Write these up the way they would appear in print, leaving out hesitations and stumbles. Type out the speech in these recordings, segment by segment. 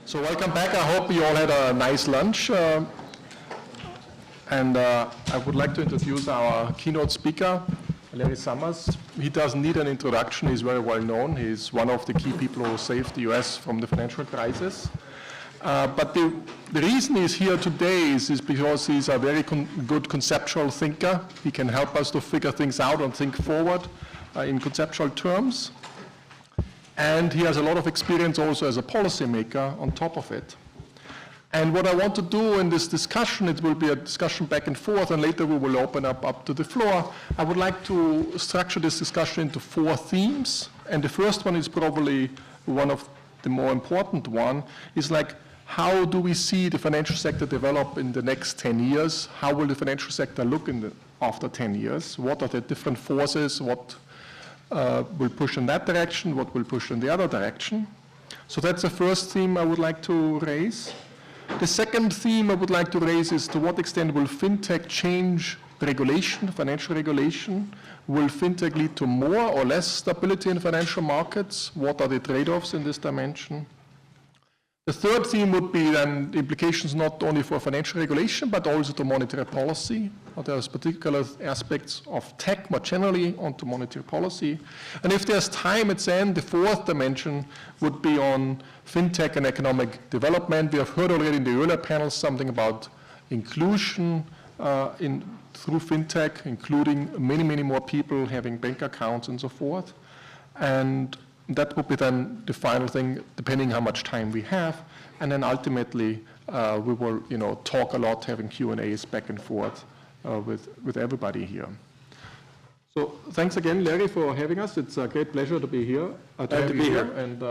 So welcome back. I hope you all had a nice lunch. I would like to introduce our keynote speaker, Larry Summers. He doesn't need an introduction. He's very well known. He's one of the key people who saved the US from the financial crisis. But the reason he's here today is because he's a very good conceptual thinker. He can help us to figure things out and think forward in conceptual terms. And he has a lot of experience also as a policymaker on top of it. And what I want to do in this discussion, it will be a discussion back and forth, and later we will open up to the floor. I would like to structure this discussion into 4 themes. And the first one is probably one of the more important one, is like, how do we see the financial sector develop in the next 10 years? How will the financial sector look after 10 years? What are the different forces? What will push in that direction? What will push in the other direction? So that's the first theme I would like to raise. The second theme I would like to raise is to what extent will fintech change regulation, financial regulation? Will fintech lead to more or less stability in financial markets? What are the trade-offs in this dimension? The third theme would be then the implications not only for financial regulation, but also to monetary policy. There's particular aspects of tech more generally onto monetary policy. And if there's time at the end, the fourth dimension would be on fintech and economic development. We have heard already in the earlier panels something about inclusion through fintech, including many, many more people having bank accounts and so forth. And that would be then the final thing, depending how much time we have. And then ultimately, we will talk a lot, having Q&As back and forth with everybody here. So thanks again, Larry, for having us. It's a great pleasure to be here. Glad to be here. And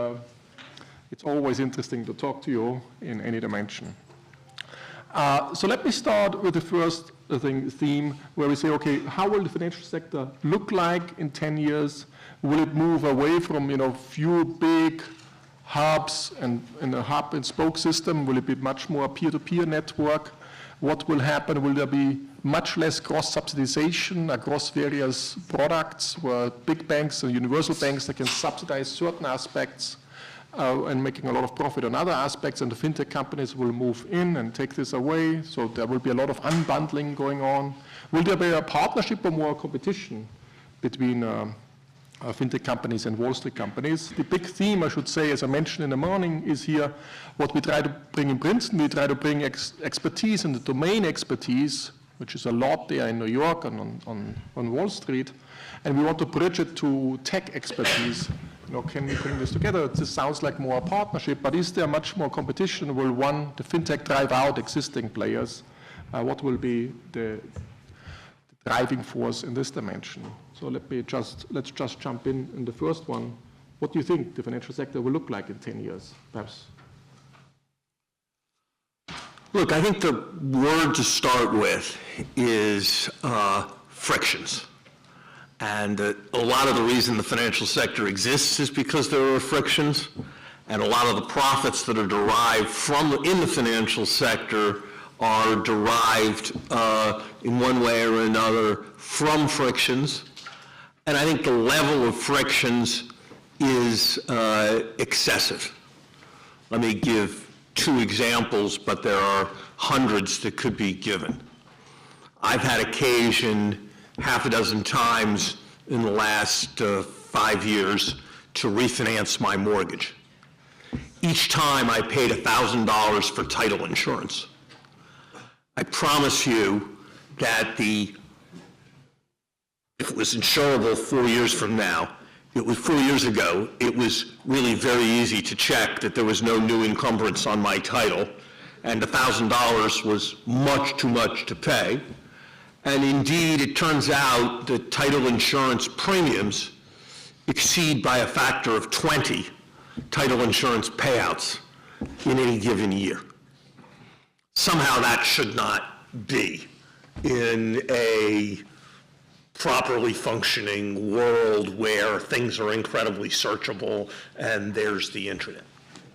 it's always interesting to talk to you in any dimension. So let me start with the first theme, where we say, okay, how will the financial sector look like in 10 years? Will it move away from few big hubs and a hub and spoke system? Will it be much more peer-to-peer network? What will happen? Will there be much less cross-subsidization across various products, where big banks and universal banks that can subsidize certain aspects and making a lot of profit on other aspects, and the fintech companies will move in and take this away, so there will be a lot of unbundling going on. Will there be a partnership or more competition between fintech companies and Wall Street companies? The big theme, I should say, as I mentioned in the morning, is here what we try to bring in Princeton. We try to bring expertise and the domain expertise, which is a lot there in New York and on Wall Street, and we want to bridge it to tech expertise. Can we bring this together? This sounds like more a partnership, but is there much more competition? Will the fintech drive out existing players? What will be the driving force in this dimension? So let's just jump in the first one. What do you think the financial sector will look like in 10 years, perhaps? Look, I think the word to start with is frictions. And a lot of the reason the financial sector exists is because there are frictions, and a lot of the profits that are derived in the financial sector are derived in one way or another from frictions. And I think the level of frictions is excessive. Let me give 2 examples, but there are hundreds that could be given. I've had occasion half a dozen times in the last 5 years to refinance my mortgage. Each time I paid $1,000 for title insurance. I promise you that if it was insurable 4 years from now, it was 4 years ago, it was really very easy to check that there was no new encumbrance on my title, and $1,000 was much too much to pay. And indeed, it turns out that title insurance premiums exceed by a factor of 20 title insurance payouts in any given year. Somehow that should not be in a properly functioning world where things are incredibly searchable and there's the internet.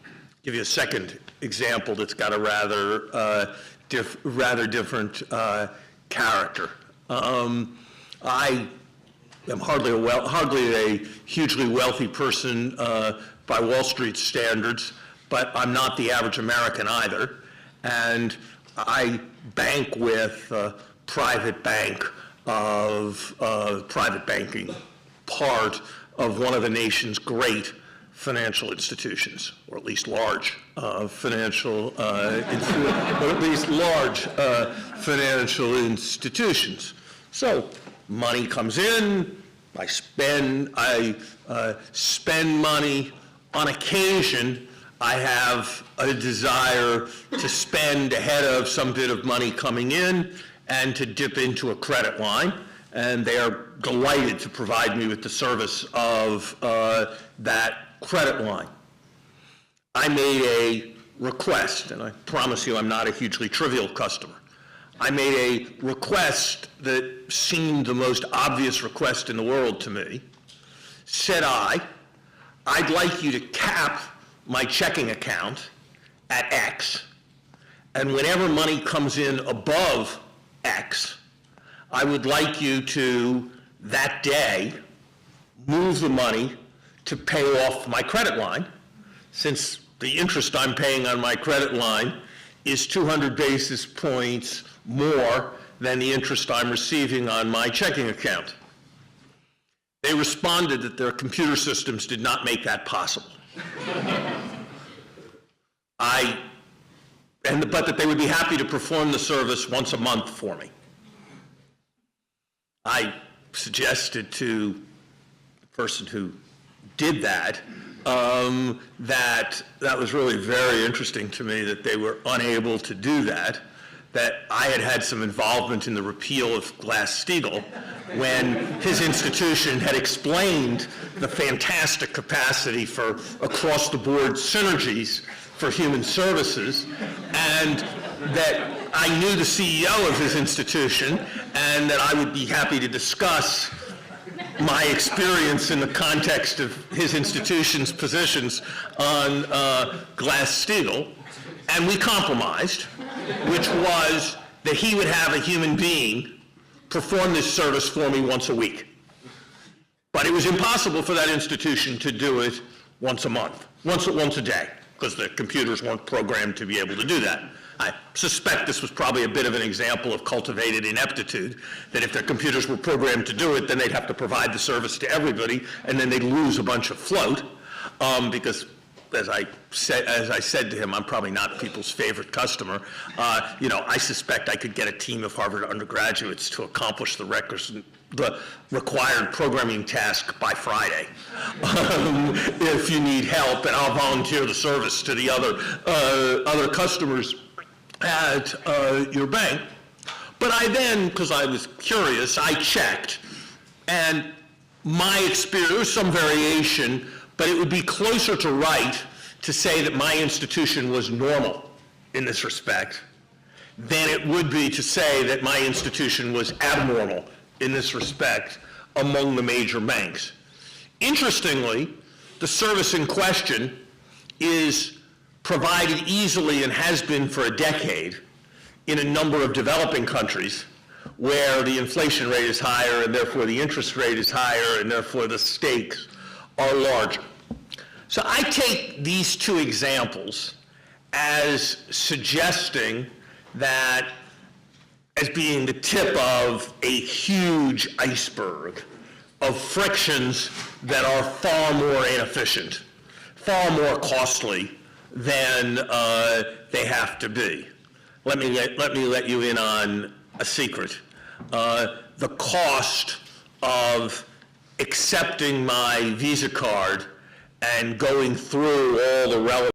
I'll give you a second example that's got a rather different character. I am hardly a hugely wealthy person by Wall Street standards, but I'm not the average American either. And I bank with a private bank of private banking part of one of the nation's great financial institutions, or at least large financial institutions. So money comes in, I spend money. On occasion, I have a desire to spend ahead of some bit of money coming in and to dip into a credit line, and they are delighted to provide me with the service of that credit line. I made a request, and I promise you I'm not a hugely trivial customer. I made a request that seemed the most obvious request in the world to me. Said I'd like you to cap my checking account at X, and whenever money comes in above X, I would like you to, that day, move the money to pay off my credit line, since the interest I'm paying on my credit line is 200 basis points more than the interest I'm receiving on my checking account. They responded that their computer systems did not make that possible. But that they would be happy to perform the service once a month for me. I suggested to the person who did that that was really very interesting to me that they were unable to do that I had some involvement in the repeal of Glass-Steagall when his institution had explained the fantastic capacity for across-the-board synergies for human services, and that I knew the CEO of his institution, and that I would be happy to discuss my experience in the context of his institution's positions on Glass-Steagall, and we compromised, which was that he would have a human being perform this service for me once a week. But it was impossible for that institution to do it once a month, once a day, because the computers weren't programmed to be able to do that. I suspect this was probably a bit of an example of cultivated ineptitude, that if their computers were programmed to do it, then they'd have to provide the service to everybody, and then they'd lose a bunch of float, because as I said to him, I'm probably not people's favorite customer. I suspect I could get a team of Harvard undergraduates to accomplish the required programming task by Friday. If you need help, and I'll volunteer the service to the other customers at your bank. But I then, because I was curious, I checked, and my experience, there was some variation, but it would be closer to right to say that my institution was normal in this respect than it would be to say that my institution was abnormal in this respect among the major banks. Interestingly, the service in question is provided easily and has been for a decade in a number of developing countries where the inflation rate is higher and therefore the interest rate is higher and therefore the stakes are larger. So I take these two examples as suggesting that as being the tip of a huge iceberg of frictions that are far more inefficient, far more costly than they have to be. Let me let you in on a secret. The cost of accepting my Visa card and going through all the relevant